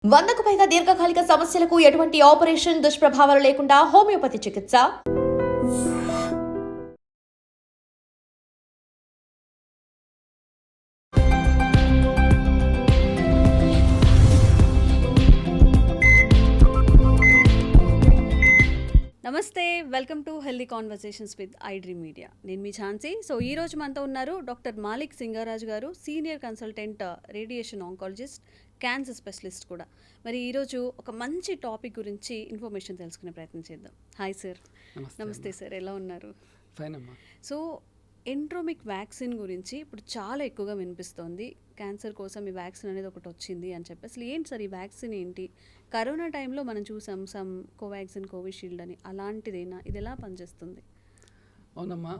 100కు పైగా దీర్ఘకాలిక సమస్యలకు ఎటువంటి ఆపరేషన్ దుష్ప్రభావాలు లేకుండా హోమియోపతి చికిత్స. నమస్తే, welcome to healthy conversations with iDream media. నేను మీ ఝాన్సీ. సో ఈ రోజు మనతో ఉన్నారు డాక్టర్ మాలిక్ సింగారాజ్ గారు, senior consultant radiation oncologist, cancer specialist కూడా. మరి ఈరోజు ఒక మంచి టాపిక్ గురించి ఇన్ఫర్మేషన్ తెలుసుకునే ప్రయత్నం చేద్దాం. Hi sir. నమస్తే సార్, ఎలా ఉన్నారు? ఫైన్ అమ్మా. సో ఎంట్రోమిక్ వ్యాక్సిన్ గురించి ఇప్పుడు చాలా ఎక్కువగా వినిపిస్తోంది. క్యాన్సర్ కోసం ఈ వ్యాక్సిన్ అనేది ఒకటి వచ్చింది అని చెప్పి, అసలు ఏంటి సార్ ఈ వ్యాక్సిన్ ఏంటి? కరోనా టైంలో మనం చూసాం సమ్ కోవాక్సిన్, కోవిషీల్డ్ అని, అలాంటిదేనా? ఇది ఎలా పనిచేస్తుంది? అవునమ్మా,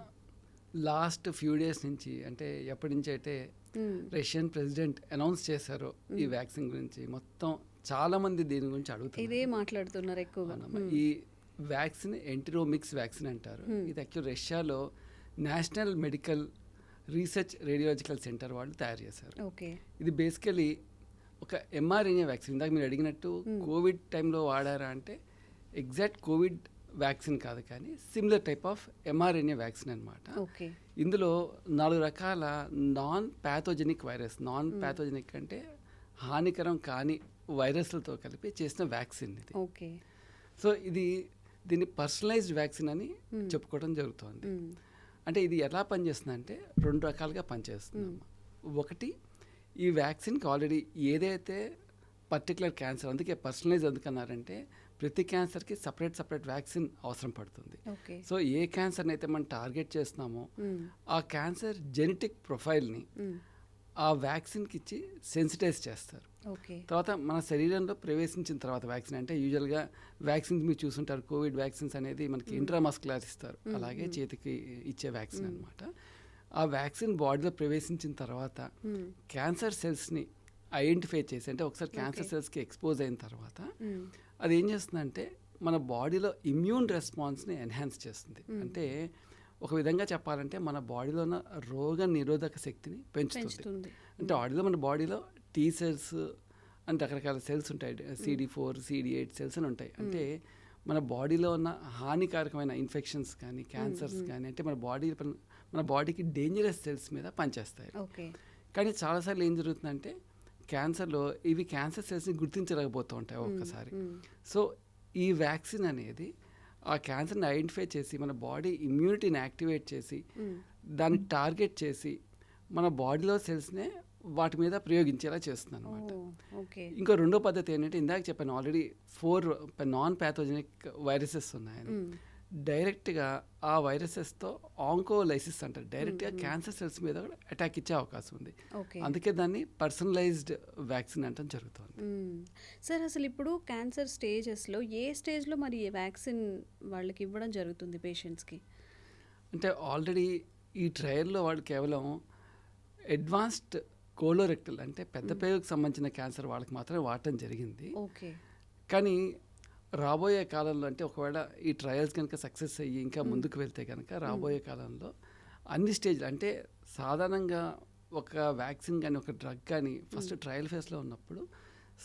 లాస్ట్ ఫ్యూ డేస్ నుంచి, అంటే ఎప్పటి నుంచి అయితే రష్యన్ ప్రెసిడెంట్ అనౌన్స్ చేశారో ఈ వ్యాక్సిన్ గురించి, మొత్తం చాలా మంది దీని గురించి అడుగుతున్నారు, ఇదే మాట్లాడుతున్నారు ఎక్కువగా. ఈ వ్యాక్సిన్ ఎంటిరోమిక్స్ వ్యాక్సిన్ అంటారు. ఇది యాక్చువల్ రష్యాలో national medical research radiological centre వాళ్ళు తయారు చేశారు. ఓకే, ఇది బేసికలీ ఒక ఎంఆర్ఎన్ఏ వ్యాక్సిన్. ఇందాక మీరు అడిగినట్టు కోవిడ్ టైంలో వాడారా అంటే ఎగ్జాక్ట్ కోవిడ్ వ్యాక్సిన్ కాదు, కానీ similar type of mRNA vaccine అనమాట. ఓకే, ఇందులో 4 రకాల non pathogenic virus, non pathogenic అంటే హానికరం కాని వైరస్లతో కలిపి చేసిన వ్యాక్సిన్ ఇది. ఓకే, సో దీన్ని పర్సనలైజ్డ్ వ్యాక్సిన్ అని చెప్పుకోవడం జరుగుతుంది. అంటే ఇది ఎలా పనిచేస్తుంది అంటే 2 రకాలుగా పనిచేస్తుంది. ఒకటి, ఈ వ్యాక్సిన్కి ఆల్రెడీ ఏదైతే పర్టికులర్ క్యాన్సర్, అందుకే పర్సనలైజ్ ఎందుకన్నారంటే ప్రతి క్యాన్సర్కి సపరేట్ వ్యాక్సిన్ అవసరం పడుతుంది. సో ఏ క్యాన్సర్ని అయితే మనం టార్గెట్ చేస్తున్నామో ఆ క్యాన్సర్ జెనెటిక్ ప్రొఫైల్ని ఆ వ్యాక్సిన్కి ఇచ్చి సెన్సిటైజ్ చేస్తారు. తర్వాత మన శరీరంలో ప్రవేశించిన తర్వాత వ్యాక్సిన్, అంటే యూజువల్గా వ్యాక్సిన్స్ మీరు చూసుంటారు, కోవిడ్ వ్యాక్సిన్స్ అనేది మనకి ఇంట్రామస్కులర్ ఇస్తారు, అలాగే చేతికి ఇచ్చే వ్యాక్సిన్ అనమాట. ఆ వ్యాక్సిన్ బాడీలో ప్రవేశించిన తర్వాత క్యాన్సర్ సెల్స్ని ఐడెంటిఫై చేసి, అంటే ఒకసారి క్యాన్సర్ సెల్స్కి ఎక్స్పోజ్ అయిన తర్వాత అది ఏం చేస్తుందంటే మన బాడీలో ఇమ్యూన్ రెస్పాన్స్ని ఎన్హాన్స్ చేస్తుంది. అంటే ఒక విధంగా చెప్పాలంటే మన బాడీలో ఉన్న రోగ నిరోధక శక్తిని పెంచుతుంది. అంటే మన బాడీలో టీ సెల్స్ అంటే రకరకాల సెల్స్ ఉంటాయి, CD4, CD8 సెల్స్ అని ఉంటాయి. అంటే మన బాడీలో ఉన్న హానికారకమైన ఇన్ఫెక్షన్స్ కానీ క్యాన్సర్స్ కానీ, అంటే మన బాడీకి డేంజరస్ సెల్స్ మీద పనిచేస్తాయి. కానీ చాలాసార్లు ఏం జరుగుతుందంటే క్యాన్సర్లో ఇవి క్యాన్సర్ సెల్స్ని గుర్తించలేకపోతూ ఉంటాయి ఒక్కసారి. సో ఈ వ్యాక్సిన్ అనేది ఆ క్యాన్సర్ని ఐడెంటిఫై చేసి మన బాడీ ఇమ్యూనిటీని యాక్టివేట్ చేసి దాన్ని టార్గెట్ చేసి మన బాడీలో సెల్స్నే వాటి మీద ప్రయోగించేలా చేస్తుంది అనమాట. ఇంకో రెండో పద్ధతి ఏంటంటే ఇందాక చెప్పాను ఆల్రెడీ 4 నాన్ ప్యాథోజెనిక్ వైరసెస్ ఉన్నాయని, డైరెక్ట్గా ఆ వైరసెస్తో ఆంకోలైసిస్ అంటారు, డైరెక్ట్గా క్యాన్సర్ సెల్స్ మీద కూడా అటాక్ ఇచ్చే అవకాశం ఉంది. అందుకే దాన్ని పర్సనలైజ్డ్ వ్యాక్సిన్ అంటే జరుగుతుంది. సార్, అసలు ఇప్పుడు క్యాన్సర్ స్టేజెస్లో ఏ స్టేజ్లో మరి ఏ వ్యాక్సిన్ వాళ్ళకి ఇవ్వడం జరుగుతుంది పేషెంట్స్కి? అంటే ఆల్రెడీ ఈ ట్రయల్లో వాళ్ళు కేవలం అడ్వాన్స్డ్ కోలోరెక్టల్ అంటే పెద్ద పేగుకు సంబంధించిన క్యాన్సర్ వాళ్ళకి మాత్రమే వాడటం జరిగింది. కానీ రాబోయే కాలంలో, అంటే ఒకవేళ ఈ ట్రయల్స్ కనుక సక్సెస్ అయ్యి ఇంకా ముందుకు వెళ్తే కనుక రాబోయే కాలంలో అన్ని స్టేజ్లు, అంటే సాధారణంగా ఒక వ్యాక్సిన్ కానీ ఒక డ్రగ్ కానీ ఫస్ట్ ట్రయల్ ఫేజ్లో ఉన్నప్పుడు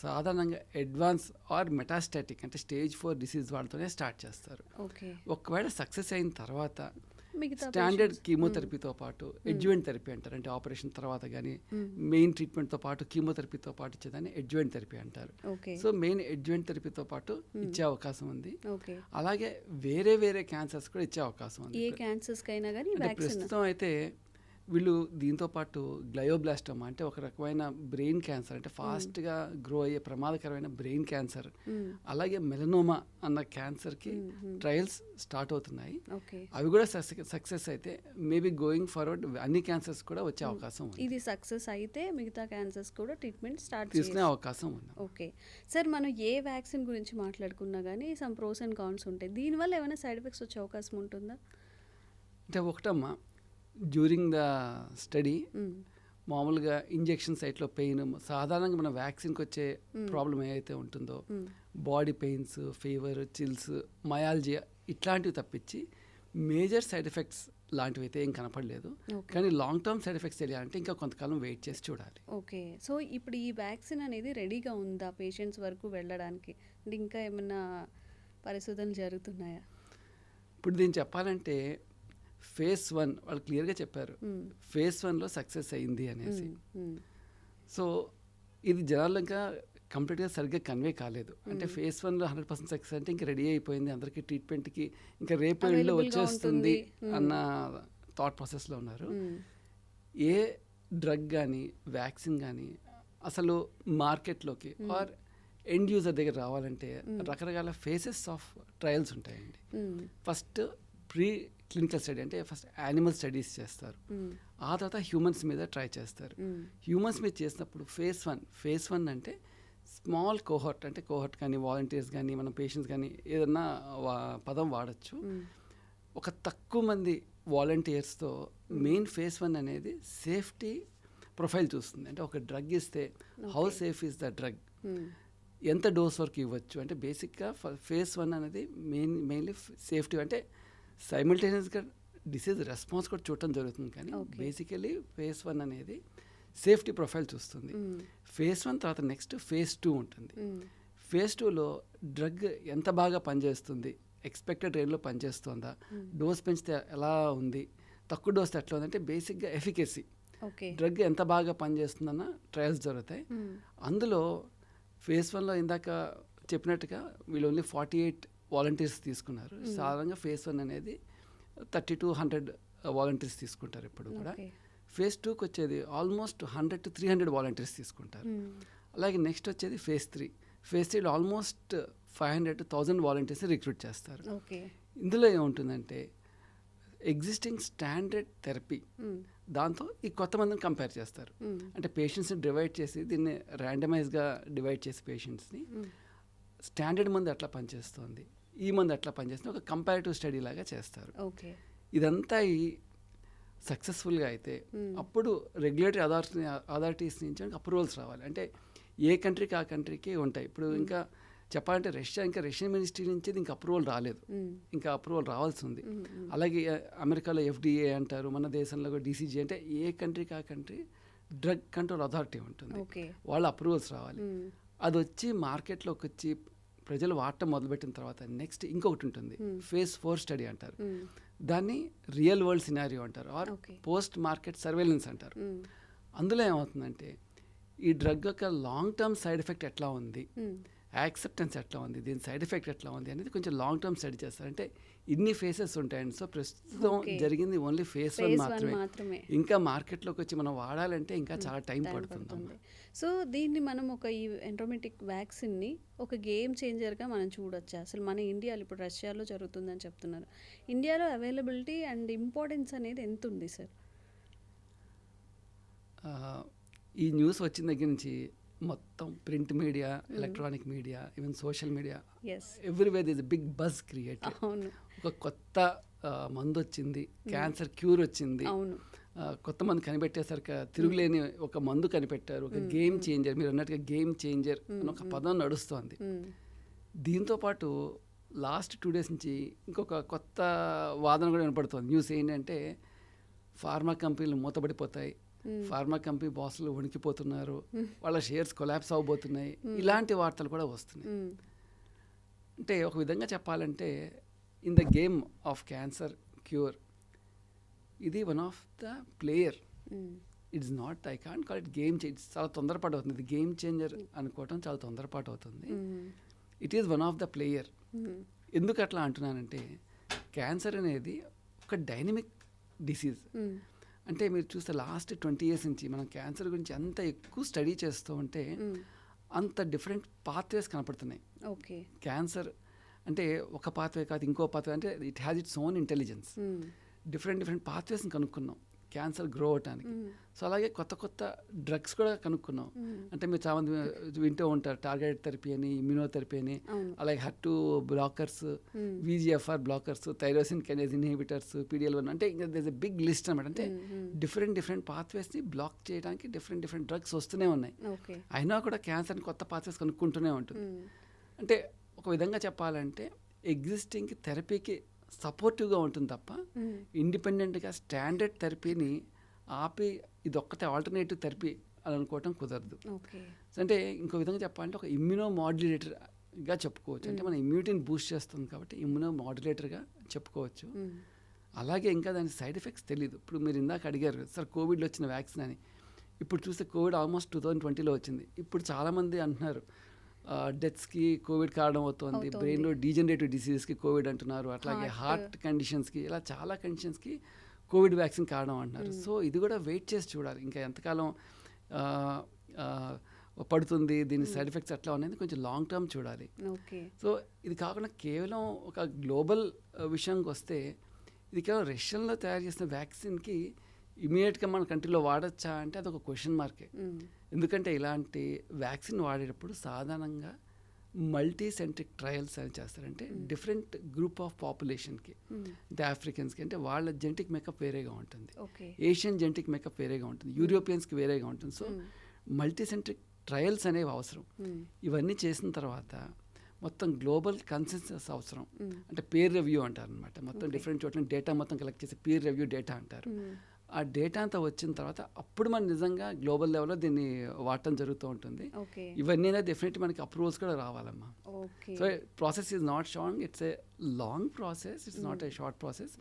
సాధారణంగా అడ్వాన్స్ ఆర్ మెటాస్టాటిక్ అంటే స్టేజ్ 4 డిసీజ్ వాళ్ళతోనే స్టార్ట్ చేస్తారు. ఒకవేళ సక్సెస్ అయిన తర్వాత స్టాండర్డ్ కీమోథెరపీతో పాటు ఎడ్జువెంట్ థెరపీ అంటారు, అంటే ఆపరేషన్ తర్వాత కానీ మెయిన్ ట్రీట్మెంట్తో పాటు కీమోథెరపీతో పాటు ఇచ్చేదాన్ని ఎడ్జువెంట్ థెరపీ అంటారు. సో మెయిన్ ఎడ్జువెంట్ థెరపీతో పాటు ఇచ్చే అవకాశం ఉంది. అలాగే వేరే క్యాన్సర్స్ కూడా ఇచ్చే అవకాశం ఉంది. ప్రస్తుతం అయితే వీళ్ళు దీంతో పాటు గ్లయోబ్లాస్టోమా అంటే ఒక రకమైన బ్రెయిన్ క్యాన్సర్, అంటే ఫాస్ట్గా గ్రో అయ్యే ప్రమాదకరమైన బ్రెయిన్ క్యాన్సర్, అలాగే మెలనోమా అన్న క్యాన్సర్కి ట్రయల్స్ స్టార్ట్ అవుతున్నాయి. అవి కూడా సక్సెస్ అయితే మేబీ గోయింగ్ ఫార్వర్డ్ అన్ని క్యాన్సర్స్ కూడా వచ్చే అవకాశం ఉంది. ఇది సక్సెస్ అయితే మిగతా క్యాన్సర్స్ కూడా ట్రీట్మెంట్ స్టార్ట్ తీసుకునే అవకాశం ఉంది. ఓకే సార్, మనం ఏ వ్యాక్సిన్ గురించి మాట్లాడుకున్నా కానీ సమ్ ప్రోస్ అండ్ కాన్స్ ఉంటాయి. దీనివల్ల ఏమైనా సైడ్ ఎఫెక్ట్స్ వచ్చే అవకాశం ఉంటుందా? అంటే ఒకటమ్మా, డ్యూరింగ్ ద స్టడీ మామూలుగా ఇంజెక్షన్ సైట్లో పెయిన్, సాధారణంగా మన వ్యాక్సిన్కి వచ్చే ప్రాబ్లం ఏదైతే ఉంటుందో body pains, fever, chills, myalgia ఇట్లాంటివి తప్పించి మేజర్ సైడ్ ఎఫెక్ట్స్ లాంటివి అయితే ఏం కనపడలేదు. ఓకే. కానీ లాంగ్ టర్మ్ సైడ్ ఎఫెక్ట్స్ తెలియాలంటే ఇంకా కొంతకాలం వెయిట్ చేసి చూడాలి. ఓకే. సో ఇప్పుడు ఈ వ్యాక్సిన్ అనేది రెడీగా ఉందా పేషెంట్స్ వరకు వెళ్ళడానికి? అంటే ఇంకా ఏమన్నా పరిశోధనలు జరుగుతున్నాయా? ఇప్పుడు దీన్ని చెప్పాలంటే ఫేజ్ 1 వాళ్ళు క్లియర్గా చెప్పారు, ఫేజ్ 1లో సక్సెస్ అయింది అనేసి. సో ఇది జనాల్లో ఇంకా కంప్లీట్గా సరిగ్గా కన్వే కాలేదు. అంటే ఫేజ్ 1లో 100% సక్సెస్ అంటే ఇంకా రెడీ అయిపోయింది, అందరికీ ట్రీట్మెంట్కి ఇంకా రేపు ఎల్లుండిలో వచ్చేస్తుంది అన్న థాట్ ప్రాసెస్లో ఉన్నారు. ఏ డ్రగ్ కానీ వ్యాక్సిన్ కానీ అసలు మార్కెట్లోకి ఆర్ ఎండ్ యూజర్ దగ్గర రావాలంటే రకరకాల ఫేసెస్ ఆఫ్ ట్రయల్స్ ఉంటాయండి. ఫస్ట్ ప్రీ క్లినికల్ స్టడీ అంటే ఫస్ట్ యానిమల్ స్టడీస్ చేస్తారు, ఆ తర్వాత హ్యూమన్స్ మీద ట్రై చేస్తారు. హ్యూమన్స్ మీద చేసినప్పుడు ఫేజ్ 1 అంటే స్మాల్ కోహర్ట్, అంటే కోహర్ట్ కానీ వాలంటీర్స్ కానీ మన పేషెంట్స్ కానీ ఏదన్నా పదం వాడచ్చు. ఒక తక్కువ మంది వాలంటీర్స్తో మెయిన్ ఫేజ్ 1 అనేది సేఫ్టీ ప్రొఫైల్ చూస్తుంది. అంటే ఒక డ్రగ్ ఇస్తే how safe is the drug, ఎంత డోస్ వరకు ఇవ్వచ్చు. అంటే బేసిక్గా ఫేజ్ 1 అనేది మెయిన్లీ సేఫ్టీ, అంటే సైమిల్టేనియస్గా డిసీజ్ రెస్పాన్స్ కూడా చూడటం జరుగుతుంది. కానీ బేసికలీ ఫేజ్ 1 అనేది సేఫ్టీ ప్రొఫైల్ చూస్తుంది. ఫేజ్ 1 తర్వాత నెక్స్ట్ ఫేజ్ 2 ఉంటుంది. ఫేజ్ 2లో డ్రగ్ ఎంత బాగా పనిచేస్తుంది, ఎక్స్పెక్టెడ్ రేంజ్లో పనిచేస్తుందా, డోస్ పెంచితే ఎలా ఉంది, తక్కువ డోస్ ఎట్లా ఉంది, అంటే బేసిక్గా ఎఫికసీ డ్రగ్ ఎంత బాగా పనిచేస్తుందన్న ట్రయల్స్ జరుగుతాయి. అందులో ఫేజ్ 1లో ఇందాక చెప్పినట్టుగా వీళ్ళు ఓన్లీ 48 వాలంటీర్స్ తీసుకున్నారు. సాధారణంగా ఫేజ్ 1 అనేది 30 to 100 వాలంటీర్స్ తీసుకుంటారు ఇప్పుడు కూడా. ఫేజ్ 2కి వచ్చేది ఆల్మోస్ట్ 100 to 300 వాలంటీర్స్ తీసుకుంటారు. అలాగే నెక్స్ట్ వచ్చేది ఫేజ్ 3. ఫేజ్ 3లో ఆల్మోస్ట్ 500 to 1000 వాలంటీర్స్ని రిక్రూట్ చేస్తారు. ఇందులో ఏముంటుందంటే ఎగ్జిస్టింగ్ స్టాండర్డ్ థెరపీ దాంతో ఈ కొత్త మందిని కంపేర్ చేస్తారు. అంటే పేషెంట్స్ని డివైడ్ చేసి దీన్ని ర్యాండమైజ్గా డివైడ్ చేసి పేషెంట్స్ని స్టాండర్డ్ మందు ఎట్లా పనిచేస్తుంది, ఈ మందు ఎట్లా పనిచేస్తుంది, ఒక కంపారిటివ్ స్టడీ లాగా చేస్తారు. ఇదంతా ఈ సక్సెస్ఫుల్గా అయితే అప్పుడు రెగ్యులేటరీ అథారిటీస్ నుంచి అప్రూవల్స్ రావాలి. అంటే ఏ కంట్రీకి ఆ కంట్రీకి ఉంటాయి. ఇప్పుడు ఇంకా చెప్పాలంటే రష్యన్ మినిస్ట్రీ నుంచి ఇంకా అప్రూవల్ రాలేదు, ఇంకా అప్రూవల్ రావాల్సి ఉంది. అలాగే అమెరికాలో FDA అంటారు, మన దేశంలో కూడా DCG, అంటే ఏ కంట్రీకి ఆ కంట్రీ డ్రగ్ కంట్రోల్ అథారిటీ ఉంటుంది, వాళ్ళ అప్రూవల్స్ రావాలి. అది వచ్చి మార్కెట్లోకి వచ్చి ప్రజలు వాడటం మొదలుపెట్టిన తర్వాత నెక్స్ట్ ఇంకొకటి ఉంటుంది, ఫేజ్ 4 స్టడీ అంటారు. దాన్ని రియల్ వరల్డ్ సినారియో అంటారు, ఆర్ పోస్ట్ మార్కెట్ సర్వేలెన్స్ అంటారు. అందులో ఏమవుతుందంటే ఈ డ్రగ్ యొక్క లాంగ్ టర్మ్ సైడ్ ఎఫెక్ట్ ఎట్లా ఉంది, యాక్సెప్టెన్స్ ఎట్లా ఉంది, దీని సైడ్ ఎఫెక్ట్ ఎట్లా ఉంది అనేది కొంచెం లాంగ్ టర్మ్ స్టడీ చేస్తారు. అంటే ఇన్ని ఫేసెస్ ఉంటాయండి. సో ప్రస్తుతం జరిగింది ఓన్లీ ఫేజ్ 1 మాత్రమే. ఇంకా మార్కెట్లోకి వచ్చి మనం వాడాలంటే ఇంకా చాలా టైం పడుతుంది. సో దీన్ని మనం ఒక ఈ ఎంట్రోమెటిక్ వ్యాక్సిన్ని ఒక గేమ్ చేంజర్గా మనం చూడొచ్చు. అసలు మన ఇండియాలో ఇప్పుడు రష్యాలో జరుగుతుందని చెప్తున్నారు. ఇండియాలో అవైలబిలిటీ అండ్ ఇంపార్టెన్స్ అనేది ఎంత ఉంది సార్? ఈ న్యూస్ వచ్చిన దగ్గర నుంచి మొత్తం print media, electronic media, even social media, everywhere this big buzz created. ఒక కొత్త మందు వచ్చింది, క్యాన్సర్ క్యూర్ వచ్చింది, కొత్త మందు కనిపెట్టేసరికి తిరుగులేని ఒక మందు కనిపెట్టారు, ఒక గేమ్ చేంజర్, మీరు అన్నట్టుగా గేమ్ చేంజర్ అని ఒక పదం నడుస్తోంది. దీంతోపాటు లాస్ట్ 2 days నుంచి ఇంకొక కొత్త వాదన కూడా వినపడుతుంది. న్యూస్ ఏంటంటే ఫార్మా కంపెనీలు మూతపడిపోతాయి, ఫార్మా కంపెనీ బాసులు వణికిపోతున్నారు, వాళ్ళ షేర్స్ కొలాప్స్ అవబోతున్నాయి, ఇలాంటి వార్తలు కూడా వస్తున్నాయి. అంటే ఒక విధంగా చెప్పాలంటే in the game of cancer cure ఇది one of the player. It's not, I can't call it game change. చాలా తొందరపాటు అవుతుంది, గేమ్ చేంజర్ అనుకోవటం చాలా తొందరపాటు అవుతుంది. It is one of the player. ఎందుకు అట్లా అంటున్నానంటే క్యాన్సర్ అనేది ఒక డైనమిక్ డిసీజ్. అంటే మీరు చూస్తే లాస్ట్ 20 years నుంచి మనం క్యాన్సర్ గురించి అంత ఎక్కువ స్టడీ చేస్తూ ఉంటే అంత డిఫరెంట్ పాత్వేస్ కనపడుతున్నాయి. క్యాన్సర్ అంటే ఒక పాత్వే కాదు, ఇంకో పాత్వే, అంటే it has its own intelligence. Different పాత్వేస్ని కనుక్కున్నాం క్యాన్సర్ గ్రో అవటానికి. సో అలాగే కొత్త కొత్త డ్రగ్స్ కూడా కనుక్కున్నాం. అంటే మీరు చాలామంది వింటూ ఉంటారు టార్గెటెడ్ థెరపీ అని, ఇమ్యూనోథెరపీ అని, అలాగే HER2 blockers, VEGFR blockers, tyrosine kinase inhibitors, PDL1, అంటే ఇంకా there is a big list అనమాట. అంటే డిఫరెంట్ పాత్వేస్ని బ్లాక్ చేయడానికి డిఫరెంట్ డ్రగ్స్ వస్తూనే ఉన్నాయి. అయినా కూడా క్యాన్సర్ని కొత్త పాత్వేస్ కనుక్కుంటూనే ఉంటుంది. అంటే ఒక విధంగా చెప్పాలంటే ఎగ్జిస్టింగ్ థెరపీకి సపోర్టివ్గా ఉంటుంది తప్ప ఇండిపెండెంట్గా స్టాండర్డ్ థెరపీని ఆపి ఇది ఒక్కటే ఆల్టర్నేటివ్ థెరపీ అని అనుకోవటం కుదరదు. ఓకే. అంటే ఇంకో విధంగా చెప్పాలంటే ఒక ఇమ్యూనో మాడ్యులేటర్గా చెప్పుకోవచ్చు. అంటే మన ఇమ్యూనిటీని బూస్ట్ చేస్తుంది కాబట్టి ఇమ్యూనో మాడ్యులేటర్గా చెప్పుకోవచ్చు. అలాగే ఇంకా దాని సైడ్ ఎఫెక్ట్స్ తెలియదు. ఇప్పుడు మీరు ఇందాక అడిగారు సార్ కోవిడ్లో వచ్చిన వ్యాక్సిన్ అని. ఇప్పుడు చూస్తే కోవిడ్ ఆల్మోస్ట్ 2020లో వచ్చింది. ఇప్పుడు చాలామంది అంటున్నారు డెత్స్కి కోవిడ్ కారణం అవుతుంది, బ్రెయిన్లో డీజనరేటివ్ డిసీజెస్కి కోవిడ్ అంటున్నారు, అట్లాగే హార్ట్ కండిషన్స్కి, ఇలా చాలా కండిషన్స్కి కోవిడ్ వ్యాక్సిన్ కారణం అంటున్నారు. సో ఇది కూడా వెయిట్ చేసి చూడాలి ఇంకా ఎంతకాలం పడుతుంది, దీని సైడ్ ఎఫెక్ట్స్ ఎట్లా ఉన్నాయి కొంచెం లాంగ్ టర్మ్ చూడాలి. సో ఇది కాకుండా కేవలం ఒక గ్లోబల్ విషయానికి వస్తే ఇది కేవలం రష్యన్లో తయారు చేసిన వ్యాక్సిన్కి ఇమీడియట్గా మన కంట్రీలో వాడచ్చా అంటే అదొక క్వశ్చన్ మార్కే. ఎందుకంటే ఇలాంటి వ్యాక్సిన్ వాడేటప్పుడు సాధారణంగా మల్టీ సెంట్రిక్ ట్రయల్స్ అని చేస్తారంటే డిఫరెంట్ గ్రూప్ ఆఫ్ పాపులేషన్కి, అంటే ఆఫ్రికన్స్కి అంటే వాళ్ళ జెనెటిక్ మేకప్ వేరేగా ఉంటుంది, ఏషియన్ జెనెటిక్ మేకప్ వేరేగా ఉంటుంది, యూరోపియన్స్కి వేరేగా ఉంటుంది. సో మల్టీ సెంట్రిక్ ట్రయల్స్ అనేవి అవసరం. ఇవన్నీ చేసిన తర్వాత మొత్తం గ్లోబల్ కన్సెన్సస్ అవసరం. అంటే పీర్ రివ్యూ అంటారు అనమాట. మొత్తం డిఫరెంట్ చోట్ల డేటా మొత్తం కలెక్ట్ చేసి పీర్ రివ్యూ డేటా అంటారు. ఆ డేటా అంతా వచ్చిన తర్వాత అప్పుడు మనం నిజంగా గ్లోబల్ లెవెల్లో దీన్ని వాడటం జరుగుతూ ఉంటుంది. ఇవన్నీ డెఫినెట్లీ మనకి అప్రూవల్స్ కూడా రావాలమ్మా. So process is not short, it's a long process, it's not a short process.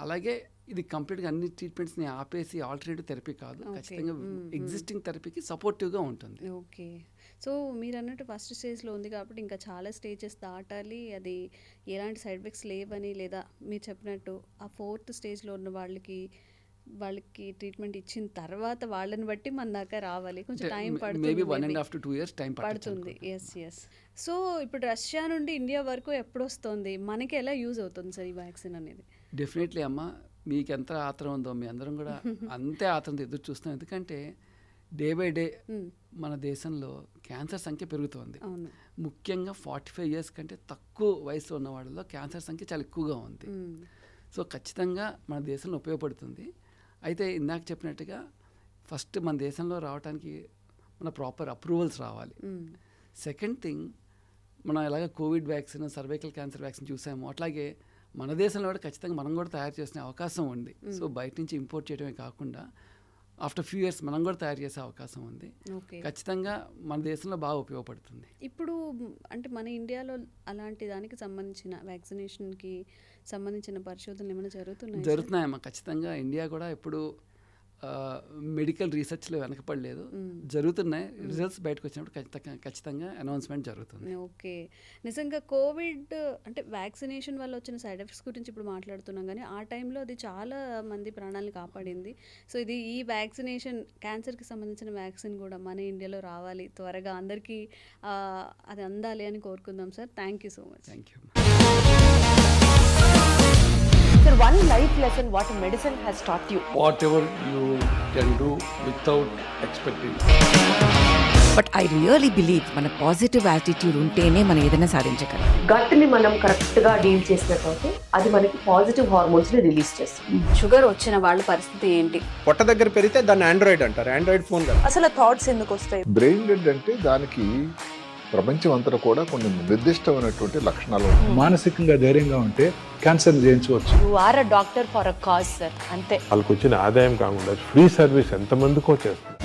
అలాగే ఇది కంప్లీట్గా అన్ని ట్రీట్మెంట్స్ని ఆపేసి ఆల్టర్నేటివ్ థెరపీ కాదు, ఖచ్చితంగా ఎగ్జిస్టింగ్ థెరపీకి సపోర్టివ్గా ఉంటుంది. ఓకే. సో మీరు అన్నట్టు ఫస్ట్ స్టేజ్లో ఉంది కాబట్టి ఇంకా చాలా స్టేజెస్ దాటాలి, అది ఎలాంటి సైడ్ ఎఫెక్ట్స్ లేవని, లేదా మీరు చెప్పినట్టు ఆ 4th స్టేజ్లో ఉన్న వాళ్ళకి ట్రీట్మెంట్ ఇచ్చిన తర్వాత వాళ్ళని బట్టి మన దాకా రావాలి, కొంచెం టైం పడుతుంది, 1.5 to 2 years టైం పడుతుంది. ఎస్. సో ఇప్పుడు రష్యా నుండి ఇండియా వరకు ఎప్పుడు వస్తుంది, మనకి ఎలా యూజ్ అవుతుంది సార్ ఈ వ్యాక్సిన్ అనేది? డెఫినెట్లీ అమ్మ, మీకు ఎంత ఆత్రం ఉందో మీ అందరం కూడా అంతే ఆత్రంతో ఎదురు చూస్తాం. ఎందుకంటే డే బై డే మన దేశంలో క్యాన్సర్ సంఖ్య పెరుగుతోంది. ముఖ్యంగా 45 years కంటే తక్కువ వయసులో ఉన్న వాళ్ళలో క్యాన్సర్ సంఖ్య చాలా ఎక్కువగా ఉంది. సో ఖచ్చితంగా మన దేశంలో ఉపయోగపడుతుంది. అయితే ఇందాక చెప్పినట్టుగా ఫస్ట్ మన దేశంలో రావడానికి మన ప్రాపర్ అప్రూవల్స్ రావాలి. సెకండ్ థింగ్, మనం ఎలాగ Covid vaccine, cervical cancer vaccine చూసాము, అట్లాగే మన దేశంలో కూడా ఖచ్చితంగా మనం కూడా తయారు చేసే అవకాశం ఉంది. సో బయట నుంచి ఇంపోర్ట్ చేయడమే కాకుండా ఆఫ్టర్ ఫ్యూ ఇయర్స్ మనం కూడా తయారు చేసే అవకాశం ఉంది. ఖచ్చితంగా మన దేశంలో బాగా ఉపయోగపడుతుంది. ఇప్పుడు అంటే మన ఇండియాలో అలాంటి దానికి సంబంధించిన వ్యాక్సినేషన్కి సంబంధించిన పరిశోధనలు ఏమైనా జరుగుతున్నాయమ్మా? ఖచ్చితంగా ఇండియా కూడా ఇప్పుడు మెడికల్ రీసెర్చ్లో వెనకపడలేదు, జరుగుతున్నాయి. రిజల్ట్స్ బయటకు వచ్చినప్పుడు ఖచ్చితంగా అనౌన్స్మెంట్ జరుగుతుంది. ఓకే. నిజంగా కోవిడ్ అంటే వ్యాక్సినేషన్ వల్ల వచ్చిన సైడ్ ఎఫెక్ట్స్ గురించి ఇప్పుడు మాట్లాడుతున్నాం, కానీ ఆ టైంలో అది చాలా మంది ప్రాణాలను కాపాడింది. సో ఇది ఈ వ్యాక్సినేషన్, క్యాన్సర్కి సంబంధించిన వ్యాక్సిన్ కూడా మన ఇండియాలో రావాలి త్వరగా, అందరికీ అది అందాలి అని కోరుకుందాం sir. Thank you so much. Thank you. Sir, one life lesson what medicine has taught you. Whatever you can do without expecting. But I really believe మన పాజిటివ్ యాటిట్యూడ్ ఉంటేనే మనం ఏదైనా సాధించగలం. గట్ని మనం కరెక్ట్గా డీల్ చేసినట్లయితే అది మనకి పాజిటివ్ హార్మోన్స్ని రిలీజ్ చేస్తుంది. షుగర్ వచ్చిన వాళ్ళ పరిస్థితి ఏంటి? పొట్ట దగ్గర పెరిగితే దాన్ని ఆండ్రాయిడ్ అంటారు, ఆండ్రాయిడ్ ఫోన్ కదా. అసలు థాట్స్ ఎందుకు వస్తాయి? బ్రెయిన్ డెడ్ అంటే దానికి ప్రపంచం అంతా కూడా కొన్ని నిర్దిష్టమైనటువంటి లక్షణాలు ఉన్నాయి. మానసికంగా ధైర్యంగా ఉంటే క్యాన్సర్ జయించవచ్చు. You are a doctor for a cause sir, అంతే. వాళ్ళకి వచ్చిన ఆదాయం కాకుండా ఫ్రీ సర్వీస్ ఎంతమందికో చేస్తుంది.